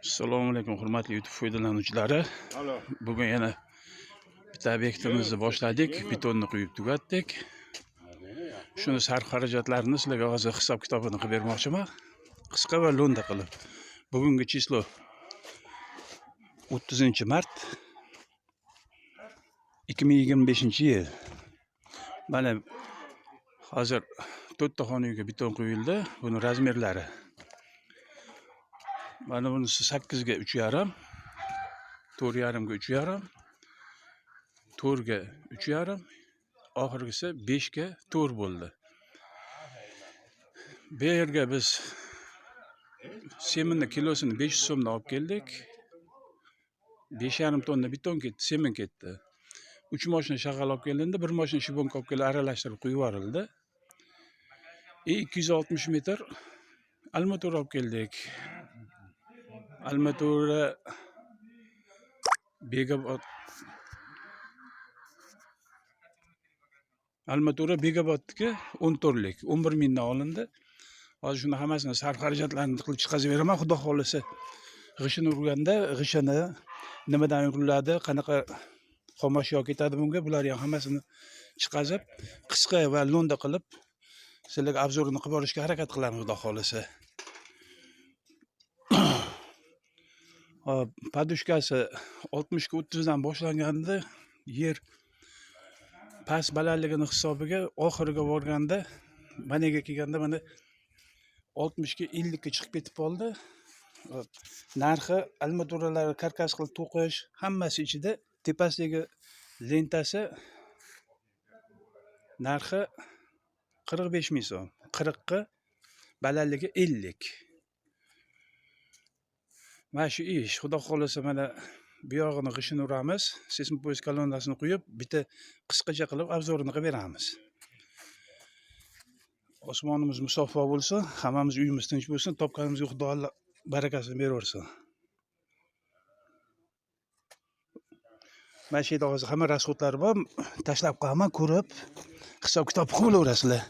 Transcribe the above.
Assalomu alaykum hurmatli YouTube foydalanuvchilari. Bugun yana bitta obyektimizni boshladik. Betonni quyib tugatdik. Shuni sarf xarajatlarini sizlarga hozir hisob kitobini qilib bermoqchiman. Qisqa va lo'nda qilib. Bugungi chislo 30-mart 2025-yil. Mana hozir 4 ta xona uyga beton quyildi. Buni razmerlari. Mana bunisi 8 ga 3,5, 4,5 ga 3,5, 4 ga 3,5, oxirgisi 5 ga 4 bo'ldi. Bu yerga biz seminni kilosini 500 so'mdan olib keldik. 5,5 tonna beton ketdi, semin ketdi. 3 mashina shag'al olib kelindi, 1 mashina shibonka olib kelib aralashtirib quyib yuborildi. 260 metr armatura olib keldik. Armatura Begabotniki 14 lik 11 mingdan olindi. Hozir shuni hammasini sarf xarajatlarini qilib chiqazib beraman. Xudo xolisa g'ishini urganda g'ishini nimadan uriladi, qanaqa xomashyo ketadi bunga, bularni ham hammasini chiqazib, qisqa va lo'nda qilib sizlarga obzorini qilib borishga harakat qilamiz xudo xolisa. Podushkasi 60 ga 30 dan boshlanganda yer past balandligini hisobiga oxiriga borganda managa kelganda mana 60 ga 50 ga chiqib ketib qoldi. Narxi armaturalarni karkas qilib to'qish hammasi ichida, tepasidagi lentasi narxi 45 ming so'm. 40 ga balandligi 50. Mana shu ish, xudo xolisa mana bu yog'ini g'ishini uramiz, seysmopoyez kolonnasini quyib, bitta qisqacha qilib obzorini qilib beramiz. Osmonimiz musaffo bo'lsin, hammamiz uyimiz tinch bo'lsin, topganimizga Xudo Alloh barakasini beraversin. Mana shu yerda hozir hamma rasxodlar bor, tashlab qo'yaman, ko'rib hisob kitob qilib olaverasizlar.